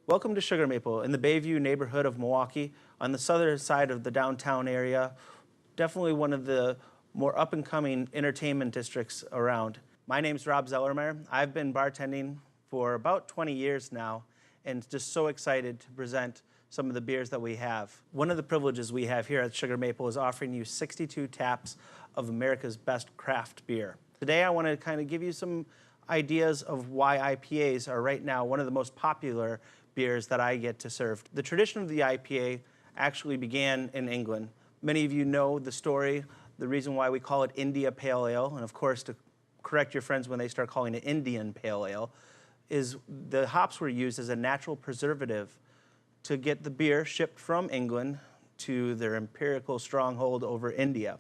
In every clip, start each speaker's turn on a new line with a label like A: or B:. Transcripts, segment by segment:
A: Welcome to Sugar Maple in the Bayview neighborhood of Milwaukee on the southern side of the downtown area. Definitely one of the more up-and-coming entertainment districts around. My name's Rob Zellermayer. I've been bartending for about 20 years now and just so excited to present some of the beers that we have. One of the privileges we have here at Sugar Maple is offering you 62 taps of America's best craft beer. Today I want to kind of give you some ideas of why IPAs are right now one of the most popular beers that I get to serve. The tradition of the IPA actually began in England. Many of you know the story, the reason why we call it India Pale Ale, and of course to correct your friends when they start calling it Indian Pale Ale, is the hops were used as a natural preservative to get the beer shipped from England to their imperial stronghold over India.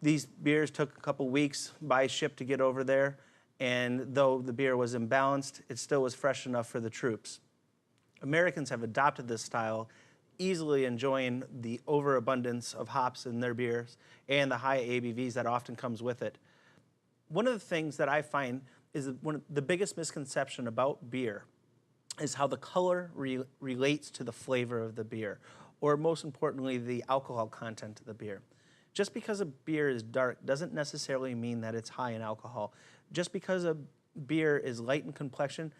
A: These beers took a couple weeks by ship to get over there, and though the beer was imbalanced, it still was fresh enough for the troops. Americans have adopted this style, easily enjoying the overabundance of hops in their beers and the high ABVs that often comes with it. One of the things that I find is one of the biggest misconception about beer is how the color relates to the flavor of the beer, or most importantly, the alcohol content of the beer. Just because a beer is dark doesn't necessarily mean that it's high in alcohol. Just because a beer is light in complexion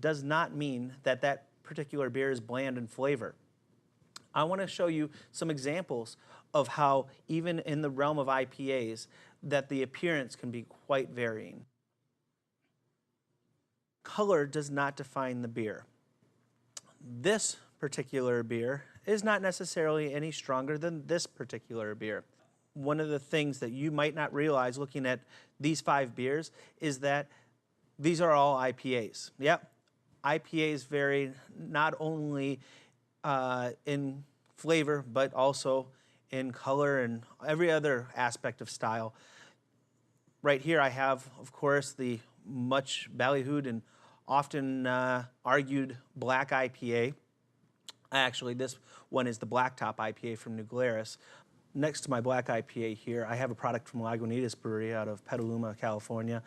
A: does not mean that that particular beer is bland in flavor. I want to show you some examples of how even in the realm of IPAs that the appearance can be quite varying. Color does not define the beer. This particular beer is not necessarily any stronger than this particular beer. One of the things that you might not realize looking at these 5 beers is that these are all IPAs. Yep, IPAs vary not only in flavor, but also in color and every other aspect of style. Right here I have, of course, the much ballyhooed and often argued black IPA. Actually, this one is the Blacktop IPA from New Glarus. Next to my black IPA here, I have a product from Lagunitas Brewery out of Petaluma, California,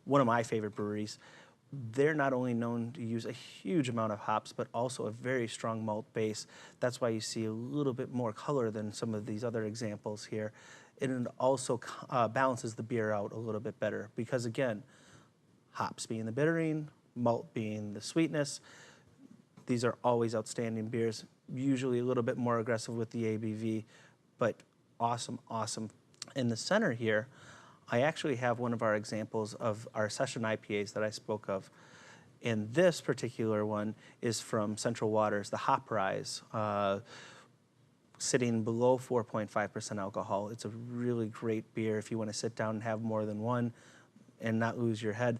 A: one of my favorite breweries. They're not only known to use a huge amount of hops, but also a very strong malt base. That's why you see a little bit more color than some of these other examples here. And it also balances the beer out a little bit better because, again, hops being the bittering, malt being the sweetness. These are always outstanding beers, usually a little bit more aggressive with the ABV, but awesome, awesome. In the center here, I actually have one of our examples of our session IPAs that I spoke of. And this particular one is from Central Waters, the Hop Rise, sitting below 4.5% alcohol. It's a really great beer if you want to sit down and have more than one and not lose your head.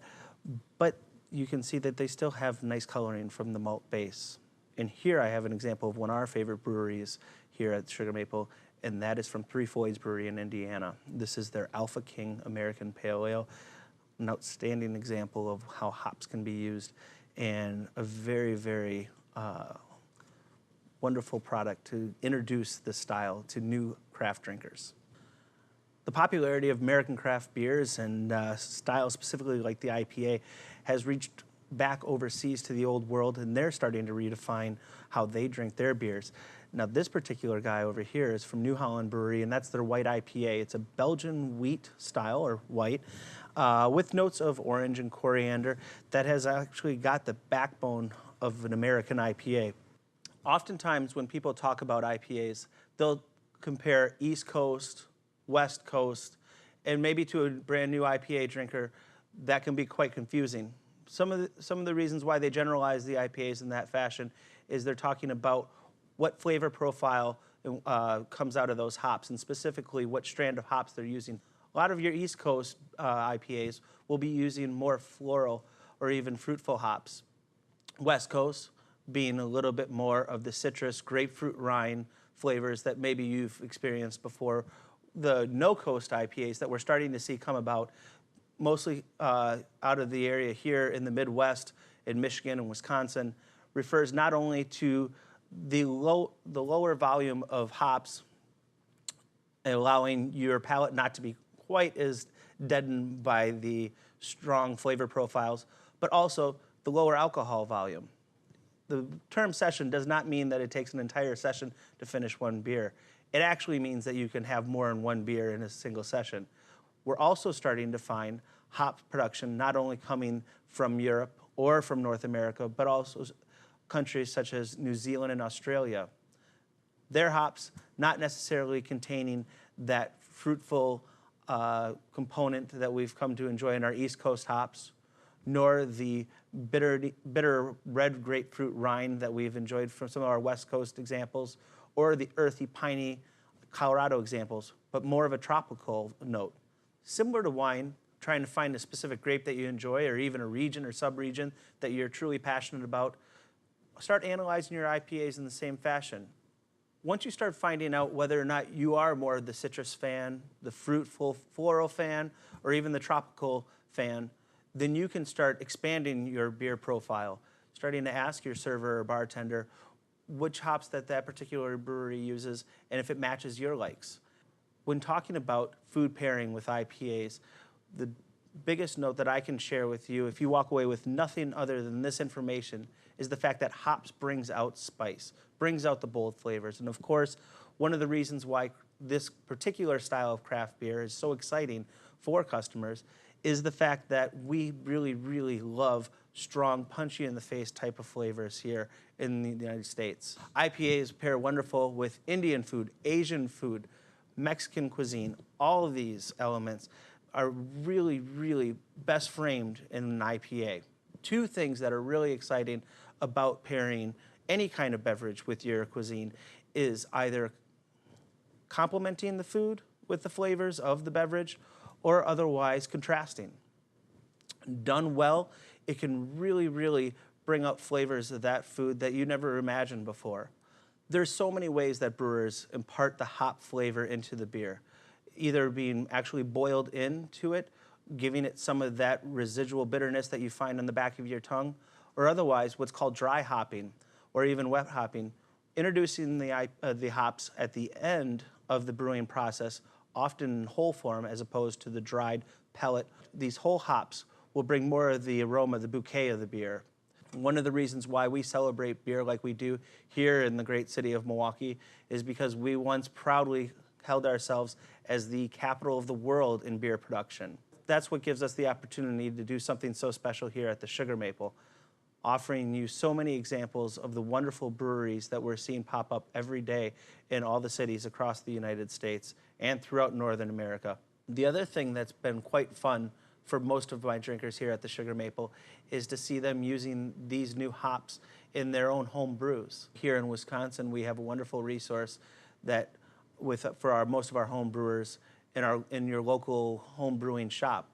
A: But you can see that they still have nice coloring from the malt base. And here I have an example of one of our favorite breweries here at Sugar Maple, and that is from Three Floyds Brewery in Indiana. This is their Alpha King American Pale Ale, an outstanding example of how hops can be used, and a very, very wonderful product to introduce this style to new craft drinkers. The popularity of American craft beers and styles specifically like the IPA has reached back overseas to the old world, and they're starting to redefine how they drink their beers. Now this particular guy over here is from New Holland Brewery, and that's their white IPA. It's a Belgian wheat style, or white, with notes of orange and coriander that has actually got the backbone of an American IPA. Oftentimes when people talk about IPAs, they'll compare East Coast, West Coast, and maybe to a brand new IPA drinker, that can be quite confusing. Some of the reasons why they generalize the IPAs in that fashion is they're talking about what flavor profile comes out of those hops, and specifically what strand of hops they're using. A lot of your East Coast IPAs will be using more floral or even fruitful hops. West Coast being a little bit more of the citrus, grapefruit rind flavors that maybe you've experienced before. The no-coast IPAs that we're starting to see come about, mostly out of the area here in the Midwest, in Michigan and Wisconsin, refers not only to the lower volume of hops, allowing your palate not to be quite as deadened by the strong flavor profiles, but also the lower alcohol volume. The term session does not mean that it takes an entire session to finish one beer. It actually means that you can have more than one beer in a single session. We're also starting to find hop production not only coming from Europe or from North America, but also countries such as New Zealand and Australia. Their hops not necessarily containing that fruitful component that we've come to enjoy in our East Coast hops, nor the bitter red grapefruit rind that we've enjoyed from some of our West Coast examples, or the earthy, piney Colorado examples, but more of a tropical note. Similar to wine, trying to find a specific grape that you enjoy, or even a region or sub-region that you're truly passionate about, start analyzing your IPAs in the same fashion. Once you start finding out whether or not you are more of the citrus fan, the fruitful floral fan, or even the tropical fan, then you can start expanding your beer profile, starting to ask your server or bartender which hops that particular brewery uses and if it matches your likes. When talking about food pairing with IPAs, the biggest note that I can share with you, if you walk away with nothing other than this information, is the fact that hops brings out spice, brings out the bold flavors. And of course, one of the reasons why this particular style of craft beer is so exciting for customers is the fact that we really, really love strong, punchy in the face type of flavors here in the United States. IPAs pair wonderful with Indian food, Asian food, Mexican cuisine. All of these elements are really, really best framed in an IPA. Two things that are really exciting about pairing any kind of beverage with your cuisine is either complementing the food with the flavors of the beverage or otherwise contrasting. Done well, it can really, really bring out flavors of that food that you never imagined before. There's so many ways that brewers impart the hop flavor into the beer, either being actually boiled into it, giving it some of that residual bitterness that you find on the back of your tongue, or otherwise what's called dry hopping, or even wet hopping, introducing the hops at the end of the brewing process, often in whole form as opposed to the dried pellet. These whole hops will bring more of the aroma, the bouquet of the beer. One of the reasons why we celebrate beer like we do here in the great city of Milwaukee is because we once proudly held ourselves as the capital of the world in beer production. That's what gives us the opportunity to do something so special here at the Sugar Maple, offering you so many examples of the wonderful breweries that we're seeing pop up every day in all the cities across the United States and throughout Northern America. The other thing that's been quite fun for most of my drinkers here at the Sugar Maple is to see them using these new hops in their own home brews. Here in Wisconsin, we have a wonderful resource that for most of our home brewers in your local home brewing shop.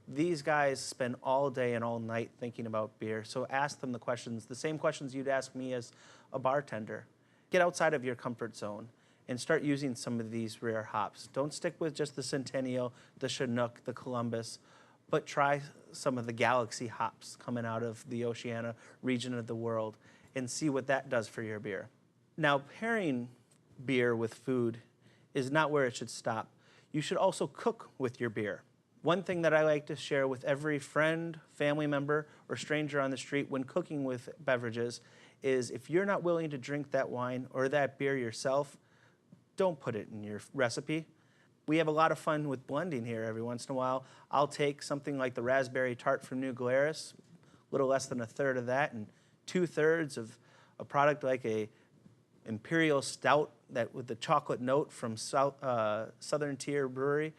A: These guys spend all day and all night thinking about beer, so ask them the same questions you'd ask me as a bartender. Get outside of your comfort zone and start using some of these rare hops. Don't stick with just the Centennial, the Chinook, the Columbus, but try some of the Galaxy hops coming out of the Oceania region of the world and see what that does for your beer. Now, pairing beer with food is not where it should stop. You should also cook with your beer. One thing that I like to share with every friend, family member, or stranger on the street when cooking with beverages is if you're not willing to drink that wine or that beer yourself, don't put it in your recipe. We have a lot of fun with blending here every once in a while. I'll take something like the raspberry tart from New Glarus, a little less than a third of that, and 2/3 of a product like a Imperial Stout that with the chocolate note from Southern Tier Brewery,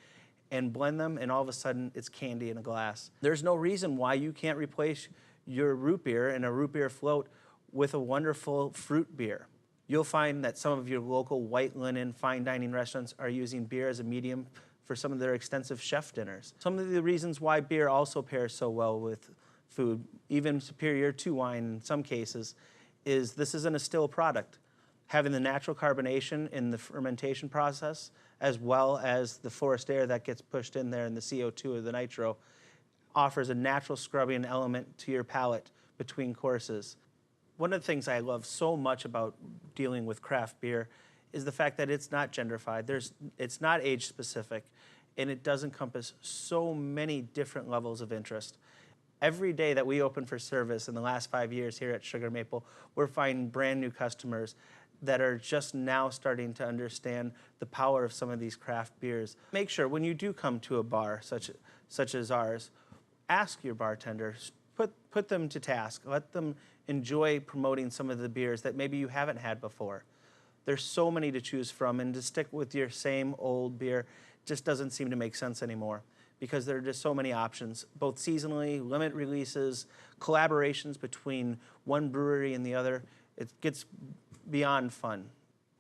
A: and blend them, and all of a sudden it's candy in a glass. There's no reason why you can't replace your root beer and a root beer float with a wonderful fruit beer. You'll find that some of your local white linen fine dining restaurants are using beer as a medium for some of their extensive chef dinners. Some of the reasons why beer also pairs so well with food, even superior to wine in some cases, is this isn't a still product. Having the natural carbonation in the fermentation process, as well as the forced air that gets pushed in there and the CO2 or the nitro, offers a natural scrubbing element to your palate between courses. One of the things I love so much about dealing with craft beer is the fact that it's not genderfied, it's not age specific, and it does encompass so many different levels of interest. Every day that we open for service in the last 5 years here at Sugar Maple, we're finding brand new customers that are just now starting to understand the power of some of these craft beers. Make sure when you do come to a bar such as ours, ask your bartender, put them to task, let them enjoy promoting some of the beers that maybe you haven't had before. There's so many to choose from, and to stick with your same old beer just doesn't seem to make sense anymore, because there are just so many options, both seasonally, limit releases, collaborations between one brewery and the other. It gets beyond fun.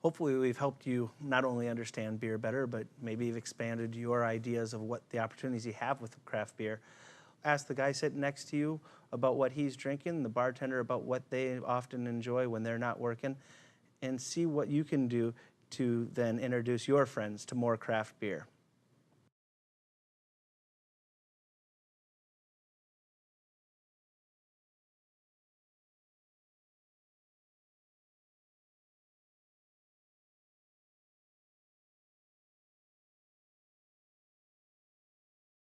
A: Hopefully we've helped you not only understand beer better, but maybe you've expanded your ideas of what the opportunities you have with craft beer. Ask the guy sitting next to you about what he's drinking, the bartender about what they often enjoy when they're not working, and see what you can do to then introduce your friends to more craft beer.